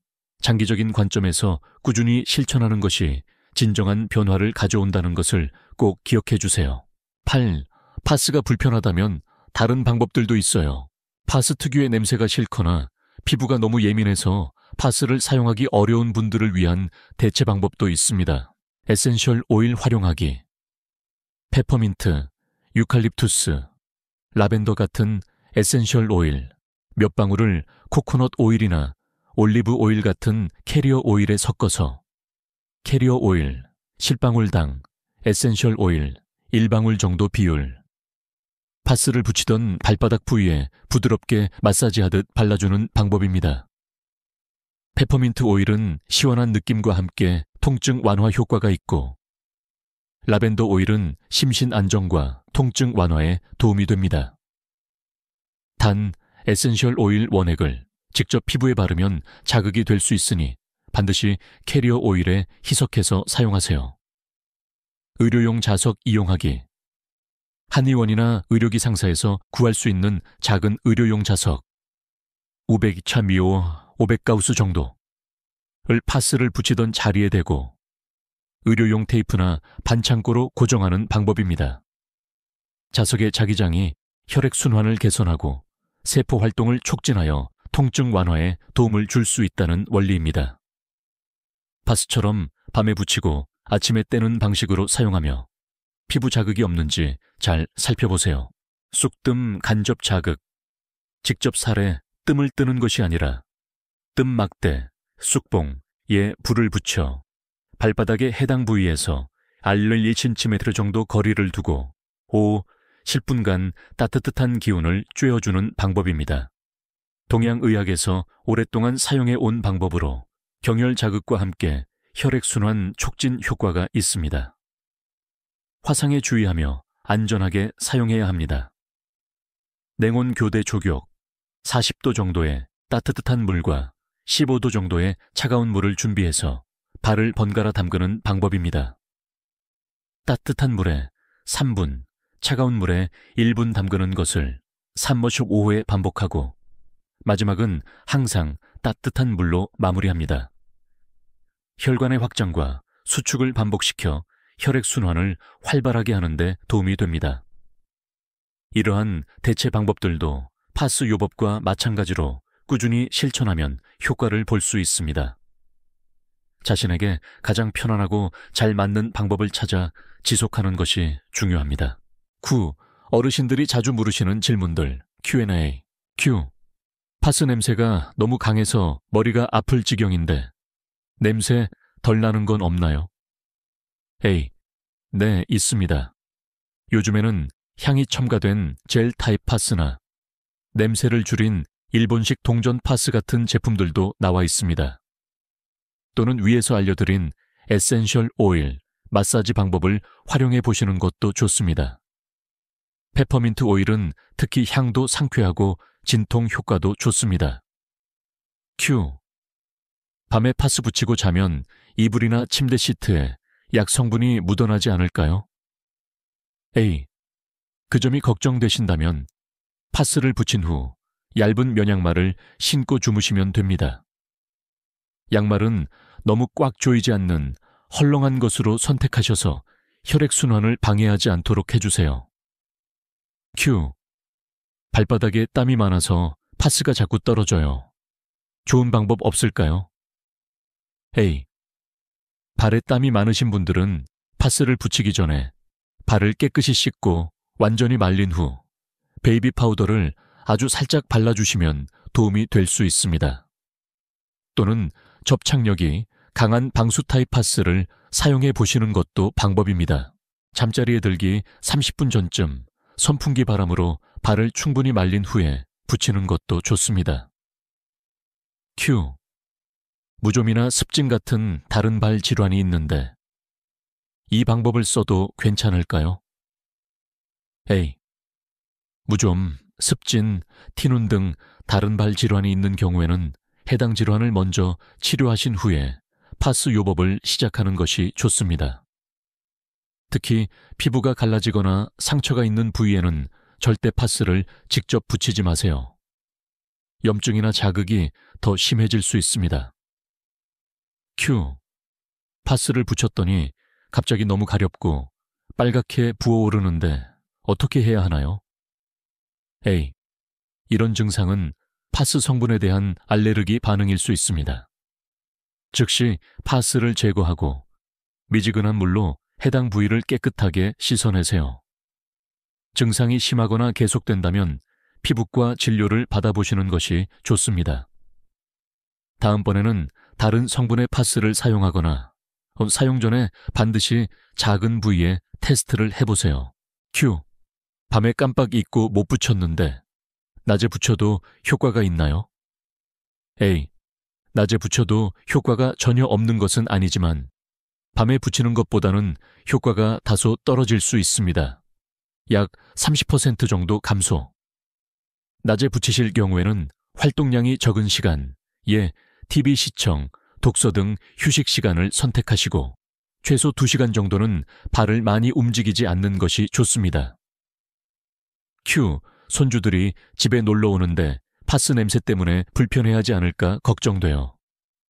장기적인 관점에서 꾸준히 실천하는 것이 진정한 변화를 가져온다는 것을 꼭 기억해 주세요. 8. 파스가 불편하다면 다른 방법들도 있어요. 파스 특유의 냄새가 싫거나 피부가 너무 예민해서 파스를 사용하기 어려운 분들을 위한 대체 방법도 있습니다. 에센셜 오일 활용하기. 페퍼민트, 유칼립투스, 라벤더 같은 에센셜 오일, 몇 방울을 코코넛 오일이나 올리브 오일 같은 캐리어 오일에 섞어서 캐리어 오일, 실방울당, 에센셜 오일, 1방울 정도 비율. 파스를 붙이던 발바닥 부위에 부드럽게 마사지하듯 발라주는 방법입니다. 페퍼민트 오일은 시원한 느낌과 함께 통증 완화 효과가 있고 라벤더 오일은 심신 안정과 통증 완화에 도움이 됩니다. 단, 에센셜 오일 원액을 직접 피부에 바르면 자극이 될 수 있으니 반드시 캐리어 오일에 희석해서 사용하세요. 의료용 자석 이용하기. 한의원이나 의료기 상사에서 구할 수 있는 작은 의료용 자석 500차 미오 500가우스 정도를 파스를 붙이던 자리에 대고 의료용 테이프나 반창고로 고정하는 방법입니다. 자석의 자기장이 혈액순환을 개선하고 세포 활동을 촉진하여 통증 완화에 도움을 줄 수 있다는 원리입니다. 파스처럼 밤에 붙이고 아침에 떼는 방식으로 사용하며 피부 자극이 없는지 잘 살펴보세요. 쑥뜸 간접 자극. 직접 살에 뜸을 뜨는 것이 아니라 뜸 막대, 쑥봉에 불을 붙여 발바닥의 해당 부위에서 알를 1cm 정도 거리를 두고 10분간 따뜻한 기운을 쬐어주는 방법입니다. 동양의학에서 오랫동안 사용해 온 방법으로 경혈 자극과 함께 혈액순환 촉진 효과가 있습니다. 화상에 주의하며 안전하게 사용해야 합니다. 냉온 교대 족욕. 40도 정도의 따뜻한 물과 15도 정도의 차가운 물을 준비해서 발을 번갈아 담그는 방법입니다. 따뜻한 물에 3분, 차가운 물에 1분 담그는 것을 3모식 5회 반복하고 마지막은 항상 따뜻한 물로 마무리합니다. 혈관의 확장과 수축을 반복시켜 혈액순환을 활발하게 하는 데 도움이 됩니다. 이러한 대체 방법들도 파스 요법과 마찬가지로 꾸준히 실천하면 효과를 볼 수 있습니다. 자신에게 가장 편안하고 잘 맞는 방법을 찾아 지속하는 것이 중요합니다. 9. 어르신들이 자주 물으시는 질문들 Q&A. Q. 파스 냄새가 너무 강해서 머리가 아플 지경인데 냄새 덜 나는 건 없나요? A. 네, 있습니다. 요즘에는 향이 첨가된 젤 타입 파스나 냄새를 줄인 일본식 동전 파스 같은 제품들도 나와 있습니다. 또는 위에서 알려드린 에센셜 오일, 마사지 방법을 활용해 보시는 것도 좋습니다. 페퍼민트 오일은 특히 향도 상쾌하고 진통 효과도 좋습니다. Q. 밤에 파스 붙이고 자면 이불이나 침대 시트에 약 성분이 묻어나지 않을까요? A. 그 점이 걱정되신다면 파스를 붙인 후 얇은 면양말을 신고 주무시면 됩니다. 양말은 너무 꽉 조이지 않는 헐렁한 것으로 선택하셔서 혈액순환을 방해하지 않도록 해주세요. Q. 발바닥에 땀이 많아서 파스가 자꾸 떨어져요. 좋은 방법 없을까요? A. 발에 땀이 많으신 분들은 파스를 붙이기 전에 발을 깨끗이 씻고 완전히 말린 후 베이비 파우더를 아주 살짝 발라주시면 도움이 될 수 있습니다. 또는 접착력이 강한 방수 타입 파스를 사용해 보시는 것도 방법입니다. 잠자리에 들기 30분 전쯤 선풍기 바람으로 발을 충분히 말린 후에 붙이는 것도 좋습니다. Q. 무좀이나 습진 같은 다른 발 질환이 있는데 이 방법을 써도 괜찮을까요? A. 무좀, 습진, 티눈 등 다른 발 질환이 있는 경우에는 해당 질환을 먼저 치료하신 후에 파스 요법을 시작하는 것이 좋습니다. 특히 피부가 갈라지거나 상처가 있는 부위에는 절대 파스를 직접 붙이지 마세요. 염증이나 자극이 더 심해질 수 있습니다. Q. 파스를 붙였더니 갑자기 너무 가렵고 빨갛게 부어오르는데 어떻게 해야 하나요? A. 이런 증상은 파스 성분에 대한 알레르기 반응일 수 있습니다. 즉시 파스를 제거하고 미지근한 물로 해당 부위를 깨끗하게 씻어내세요. 증상이 심하거나 계속된다면 피부과 진료를 받아보시는 것이 좋습니다. 다음번에는 다른 성분의 파스를 사용하거나 사용 전에 반드시 작은 부위에 테스트를 해보세요. Q. 밤에 깜빡 잊고 못 붙였는데 낮에 붙여도 효과가 있나요? A. 낮에 붙여도 효과가 전혀 없는 것은 아니지만 밤에 붙이는 것보다는 효과가 다소 떨어질 수 있습니다. 약 30% 정도 감소. 낮에 붙이실 경우에는 활동량이 적은 시간, TV 시청, 독서 등 휴식 시간을 선택하시고 최소 2시간 정도는 발을 많이 움직이지 않는 것이 좋습니다. Q. 손주들이 집에 놀러 오는데 파스 냄새 때문에 불편해하지 않을까 걱정돼요.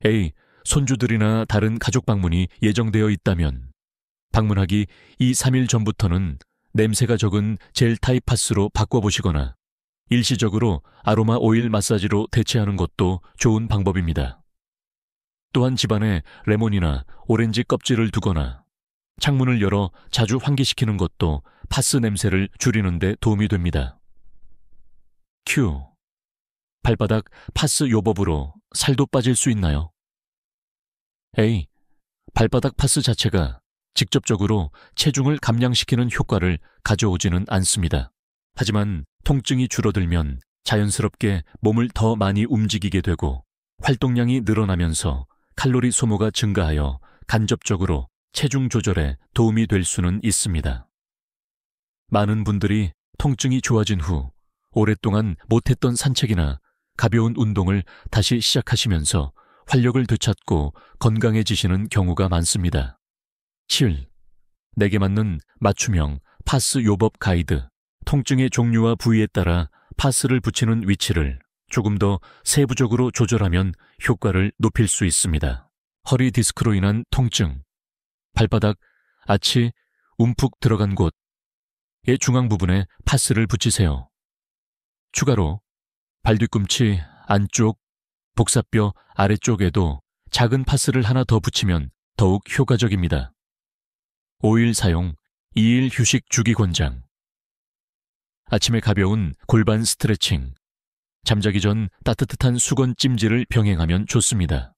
A. 손주들이나 다른 가족 방문이 예정되어 있다면 방문하기 2-3일 전부터는 냄새가 적은 젤 타입 파스로 바꿔보시거나 일시적으로 아로마 오일 마사지로 대체하는 것도 좋은 방법입니다. 또한 집안에 레몬이나 오렌지 껍질을 두거나 창문을 열어 자주 환기시키는 것도 파스 냄새를 줄이는 데 도움이 됩니다. Q. 발바닥 파스 요법으로 살도 빠질 수 있나요? A. 발바닥 파스 자체가 직접적으로 체중을 감량시키는 효과를 가져오지는 않습니다. 하지만 통증이 줄어들면 자연스럽게 몸을 더 많이 움직이게 되고 활동량이 늘어나면서 칼로리 소모가 증가하여 간접적으로 체중 조절에 도움이 될 수는 있습니다. 많은 분들이 통증이 좋아진 후 오랫동안 못했던 산책이나 가벼운 운동을 다시 시작하시면서 활력을 되찾고 건강해지시는 경우가 많습니다. 7. 내게 맞는 맞춤형 파스 요법 가이드. 통증의 종류와 부위에 따라 파스를 붙이는 위치를 조금 더 세부적으로 조절하면 효과를 높일 수 있습니다. 허리 디스크로 인한 통증, 발바닥, 아치 움푹 들어간 곳, 중앙 부분에 파스를 붙이세요. 추가로 발 뒤꿈치 안쪽, 복사뼈 아래쪽에도 작은 파스를 하나 더 붙이면 더욱 효과적입니다. 5일 사용, 2일 휴식 주기 권장. 아침에 가벼운 골반 스트레칭, 잠자기 전 따뜻한 수건 찜질을 병행하면 좋습니다.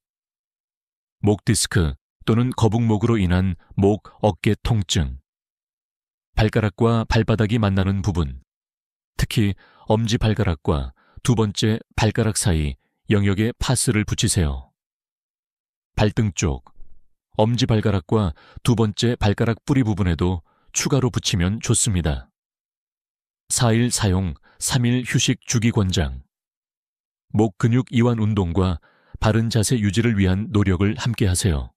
목 디스크 또는 거북목으로 인한 목, 어깨 통증, 발가락과 발바닥이 만나는 부분, 특히 엄지발가락과 두 번째 발가락 사이 영역에 파스를 붙이세요. 발등 쪽, 엄지발가락과 두 번째 발가락 뿌리 부분에도 추가로 붙이면 좋습니다. 4일 사용, 3일 휴식 주기 권장. 목 근육 이완 운동과 바른 자세 유지를 위한 노력을 함께 하세요.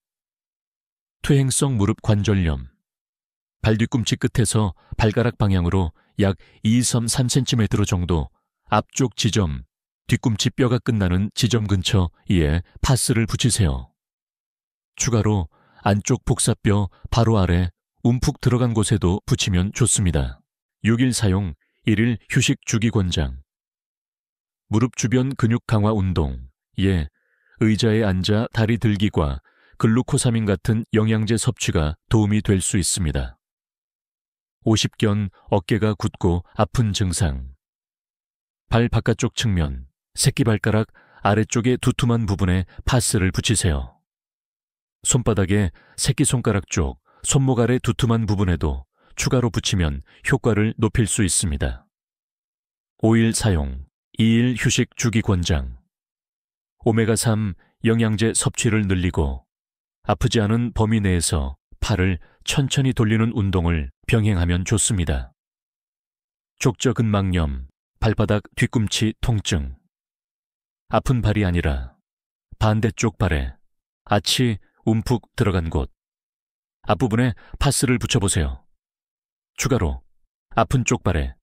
퇴행성 무릎 관절염. 발 뒤꿈치 끝에서 발가락 방향으로 약 2.3cm 정도 앞쪽 지점, 뒤꿈치 뼈가 끝나는 지점 근처에 파스를 붙이세요. 추가로 안쪽 복사뼈 바로 아래 움푹 들어간 곳에도 붙이면 좋습니다. 6일 사용, 1일 휴식 주기 권장. 무릎 주변 근육 강화 운동, 의자에 앉아 다리 들기과 글루코사민 같은 영양제 섭취가 도움이 될 수 있습니다. 50견 어깨가 굳고 아픈 증상. 발 바깥쪽 측면, 새끼발가락 아래쪽의 두툼한 부분에 파스를 붙이세요. 손바닥에 새끼손가락 쪽, 손목 아래 두툼한 부분에도 추가로 붙이면 효과를 높일 수 있습니다. 5일 사용, 2일 휴식 주기 권장. 오메가3 영양제 섭취를 늘리고 아프지 않은 범위 내에서 팔을 천천히 돌리는 운동을 병행하면 좋습니다. 족저근막염, 발바닥 뒤꿈치 통증. 아픈 발이 아니라 반대쪽 발에 아치 움푹 들어간 곳, 앞부분에 파스를 붙여보세요. 추가로 아픈 쪽 발에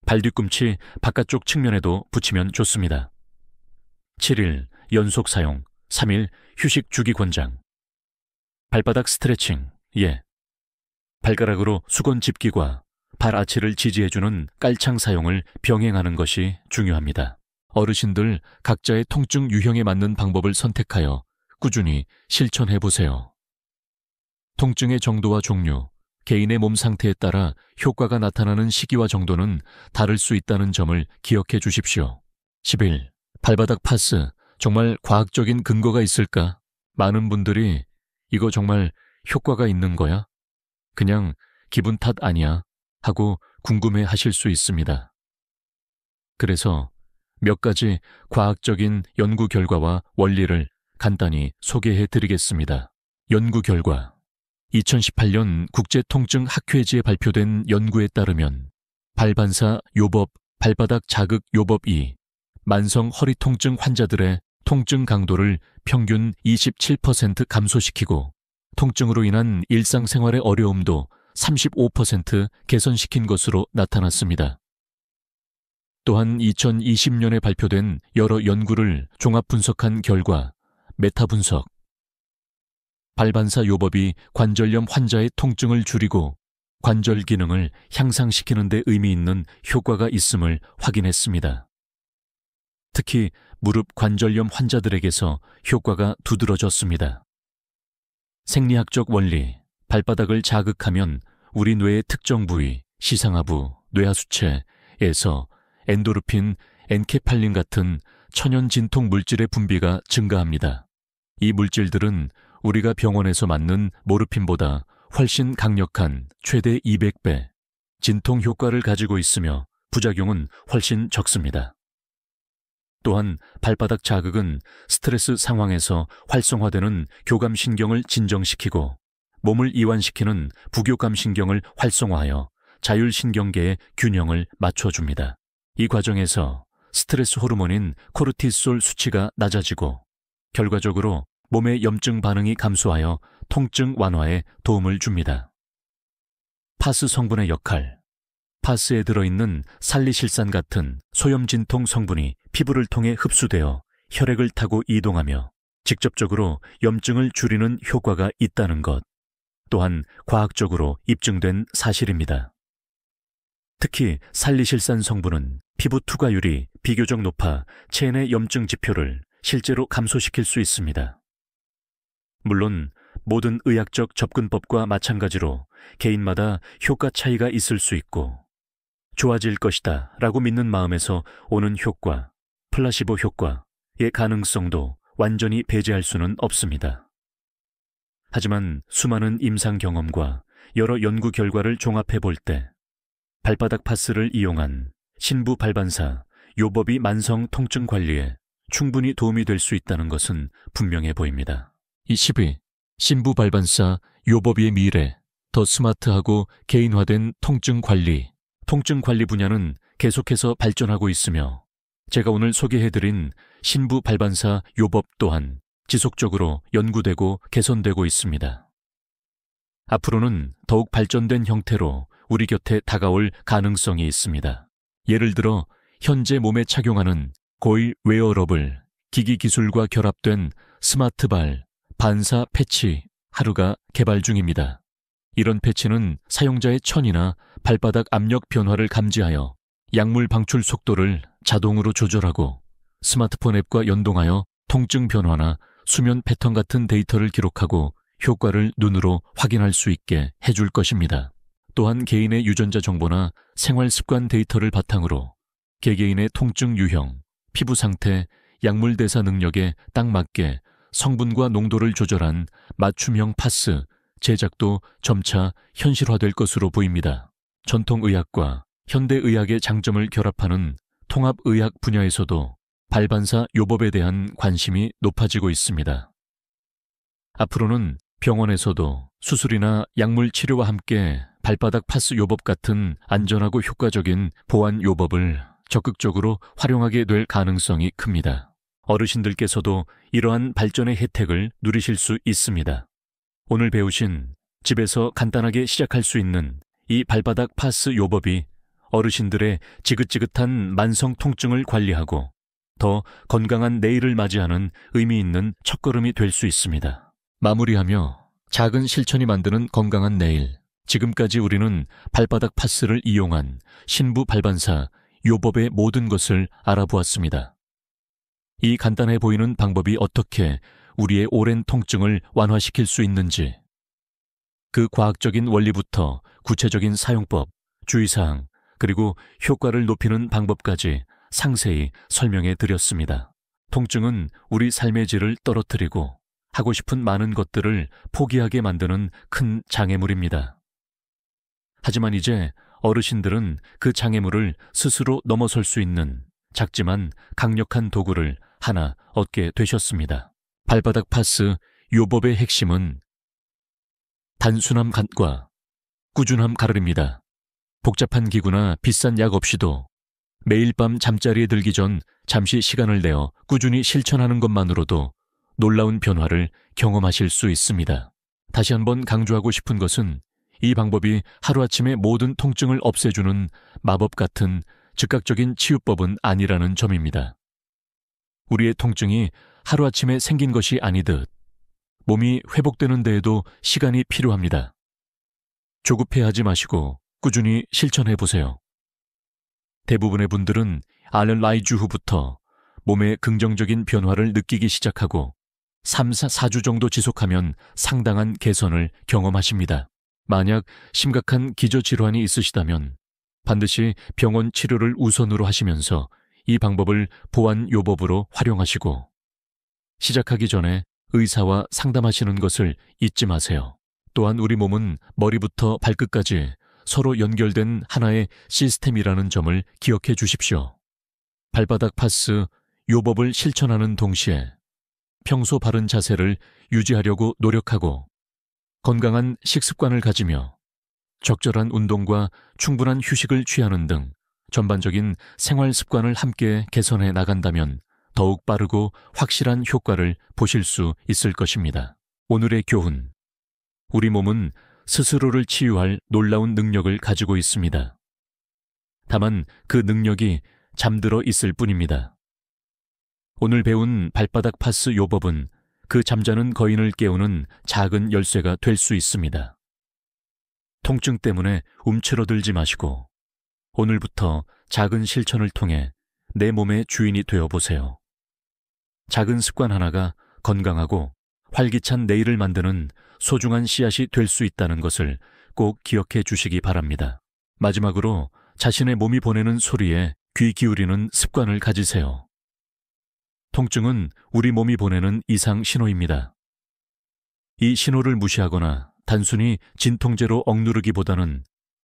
발 뒤꿈치 바깥쪽 측면에도 붙이면 좋습니다. 7일 연속 사용, 3일 휴식 주기 권장. 발바닥 스트레칭, 발가락으로 수건 집기과 발 아치를 지지해주는 깔창 사용을 병행하는 것이 중요합니다. 어르신들 각자의 통증 유형에 맞는 방법을 선택하여 꾸준히 실천해보세요. 통증의 정도와 종류, 개인의 몸 상태에 따라 효과가 나타나는 시기와 정도는 다를 수 있다는 점을 기억해 주십시오. 10일, 발바닥 파스, 정말 과학적인 근거가 있을까? 많은 분들이 이거 정말 효과가 있는 거야? 그냥 기분 탓 아니야? 하고 궁금해 하실 수 있습니다. 그래서 몇 가지 과학적인 연구 결과와 원리를 간단히 소개해 드리겠습니다. 연구 결과. 2018년 국제통증학회지에 발표된 연구에 따르면 발반사 요법, 발바닥 자극 요법이 만성 허리 통증 환자들의 통증 강도를 평균 27% 감소시키고 통증으로 인한 일상생활의 어려움도 35% 개선시킨 것으로 나타났습니다. 또한 2020년에 발표된 여러 연구를 종합 분석한 결과 메타 분석, 발반사 요법이 관절염 환자의 통증을 줄이고 관절 기능을 향상시키는 데 의미 있는 효과가 있음을 확인했습니다. 특히 무릎 관절염 환자들에게서 효과가 두드러졌습니다. 생리학적 원리, 발바닥을 자극하면 우리 뇌의 특정 부위, 시상하부, 뇌하수체에서 엔도르핀, 엔케팔린 같은 천연 진통 물질의 분비가 증가합니다. 이 물질들은 우리가 병원에서 맞는 모르핀보다 훨씬 강력한 최대 200배 진통 효과를 가지고 있으며 부작용은 훨씬 적습니다. 또한 발바닥 자극은 스트레스 상황에서 활성화되는 교감신경을 진정시키고 몸을 이완시키는 부교감신경을 활성화하여 자율신경계의 균형을 맞춰줍니다. 이 과정에서 스트레스 호르몬인 코르티솔 수치가 낮아지고 결과적으로 몸의 염증 반응이 감소하여 통증 완화에 도움을 줍니다. 파스 성분의 역할. 파스에 들어있는 살리실산 같은 소염진통 성분이 피부를 통해 흡수되어 혈액을 타고 이동하며 직접적으로 염증을 줄이는 효과가 있다는 것 또한 과학적으로 입증된 사실입니다. 특히 살리실산 성분은 피부 투과율이 비교적 높아 체내 염증 지표를 실제로 감소시킬 수 있습니다. 물론 모든 의학적 접근법과 마찬가지로 개인마다 효과 차이가 있을 수 있고 좋아질 것이다 라고 믿는 마음에서 오는 효과, 플라시보 효과의 가능성도 완전히 배제할 수는 없습니다. 하지만 수많은 임상 경험과 여러 연구 결과를 종합해 볼 때 발바닥 파스를 이용한 신부 발반사 요법이 만성 통증 관리에 충분히 도움이 될 수 있다는 것은 분명해 보입니다. 22. 신부 발반사 요법의 미래, 더 스마트하고 개인화된 통증 관리. 통증 관리 분야는 계속해서 발전하고 있으며 제가 오늘 소개해드린 신부 발반사 요법 또한 지속적으로 연구되고 개선되고 있습니다. 앞으로는 더욱 발전된 형태로 우리 곁에 다가올 가능성이 있습니다. 예를 들어 현재 몸에 착용하는 고일 웨어러블, 기기 기술과 결합된 스마트발, 반사 패치 하루가 개발 중입니다. 이런 패치는 사용자의 천이나 발바닥 압력 변화를 감지하여 약물 방출 속도를 자동으로 조절하고 스마트폰 앱과 연동하여 통증 변화나 수면 패턴 같은 데이터를 기록하고 효과를 눈으로 확인할 수 있게 해줄 것입니다. 또한 개인의 유전자 정보나 생활 습관 데이터를 바탕으로 개개인의 통증 유형, 피부 상태, 약물 대사 능력에 딱 맞게 성분과 농도를 조절한 맞춤형 파스 제작도 점차 현실화될 것으로 보입니다. 전통의학과 현대의학의 장점을 결합하는 통합의학 분야에서도 발반사 요법에 대한 관심이 높아지고 있습니다. 앞으로는 병원에서도 수술이나 약물 치료와 함께 발바닥 파스 요법 같은 안전하고 효과적인 보완 요법을 적극적으로 활용하게 될 가능성이 큽니다. 어르신들께서도 이러한 발전의 혜택을 누리실 수 있습니다. 오늘 배우신 집에서 간단하게 시작할 수 있는 이 발바닥 파스 요법이 어르신들의 지긋지긋한 만성 통증을 관리하고 더 건강한 내일을 맞이하는 의미 있는 첫걸음이 될 수 있습니다. 마무리하며 작은 실천이 만드는 건강한 내일. 지금까지 우리는 발바닥 파스를 이용한 신부 발반사 요법의 모든 것을 알아보았습니다. 이 간단해 보이는 방법이 어떻게 우리의 오랜 통증을 완화시킬 수 있는지, 그 과학적인 원리부터 구체적인 사용법, 주의사항, 그리고 효과를 높이는 방법까지 상세히 설명해 드렸습니다. 통증은 우리 삶의 질을 떨어뜨리고 하고 싶은 많은 것들을 포기하게 만드는 큰 장애물입니다. 하지만 이제 어르신들은 그 장애물을 스스로 넘어설 수 있는 작지만 강력한 도구를 하나 얻게 되셨습니다. 발바닥 파스 요법의 핵심은 단순함과 꾸준함 가르입니다. 복잡한 기구나 비싼 약 없이도 매일 밤 잠자리에 들기 전 잠시 시간을 내어 꾸준히 실천하는 것만으로도 놀라운 변화를 경험하실 수 있습니다. 다시 한번 강조하고 싶은 것은 이 방법이 하루아침에 모든 통증을 없애주는 마법 같은 즉각적인 치유법은 아니라는 점입니다. 우리의 통증이 하루아침에 생긴 것이 아니듯 몸이 회복되는 데에도 시간이 필요합니다. 조급해하지 마시고 꾸준히 실천해 보세요. 대부분의 분들은 알렌 라이주 후부터 몸의 긍정적인 변화를 느끼기 시작하고 3-4주 정도 지속하면 상당한 개선을 경험하십니다. 만약 심각한 기저질환이 있으시다면 반드시 병원 치료를 우선으로 하시면서 이 방법을 보완 요법으로 활용하시고 시작하기 전에 의사와 상담하시는 것을 잊지 마세요. 또한 우리 몸은 머리부터 발끝까지 서로 연결된 하나의 시스템이라는 점을 기억해 주십시오. 발바닥 파스 요법을 실천하는 동시에 평소 바른 자세를 유지하려고 노력하고 건강한 식습관을 가지며 적절한 운동과 충분한 휴식을 취하는 등 전반적인 생활 습관을 함께 개선해 나간다면 더욱 빠르고 확실한 효과를 보실 수 있을 것입니다. 오늘의 교훈. 우리 몸은 스스로를 치유할 놀라운 능력을 가지고 있습니다. 다만 그 능력이 잠들어 있을 뿐입니다. 오늘 배운 발바닥 파스 요법은 그 잠자는 거인을 깨우는 작은 열쇠가 될 수 있습니다. 통증 때문에 움츠러들지 마시고 오늘부터 작은 실천을 통해 내 몸의 주인이 되어 보세요. 작은 습관 하나가 건강하고 활기찬 내일을 만드는 소중한 씨앗이 될 수 있다는 것을 꼭 기억해 주시기 바랍니다. 마지막으로 자신의 몸이 보내는 소리에 귀 기울이는 습관을 가지세요. 통증은 우리 몸이 보내는 이상 신호입니다. 이 신호를 무시하거나 단순히 진통제로 억누르기보다는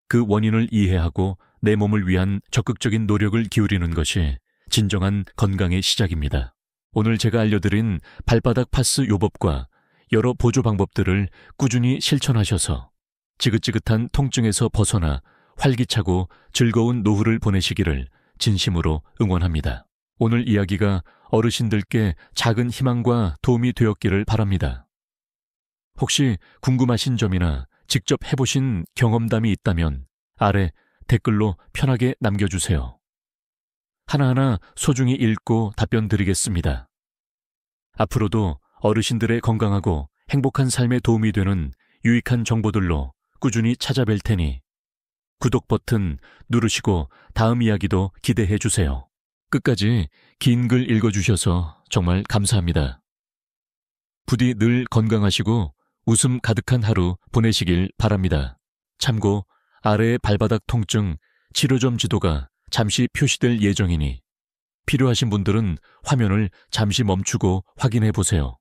그 원인을 이해하고 내 몸을 위한 적극적인 노력을 기울이는 것이 진정한 건강의 시작입니다. 오늘 제가 알려드린 발바닥 파스 요법과 여러 보조 방법들을 꾸준히 실천하셔서 지긋지긋한 통증에서 벗어나 활기차고 즐거운 노후를 보내시기를 진심으로 응원합니다. 오늘 이야기가 어르신들께 작은 희망과 도움이 되었기를 바랍니다. 혹시 궁금하신 점이나 직접 해보신 경험담이 있다면 아래 댓글로 편하게 남겨주세요. 하나하나 소중히 읽고 답변 드리겠습니다. 앞으로도 어르신들의 건강하고 행복한 삶에 도움이 되는 유익한 정보들로 꾸준히 찾아뵐 테니 구독 버튼 누르시고 다음 이야기도 기대해 주세요. 끝까지 긴 글 읽어주셔서 정말 감사합니다. 부디 늘 건강하시고 웃음 가득한 하루 보내시길 바랍니다. 참고 아래의 발바닥 통증 치료점 지도가 잠시 표시될 예정이니 필요하신 분들은 화면을 잠시 멈추고 확인해 보세요.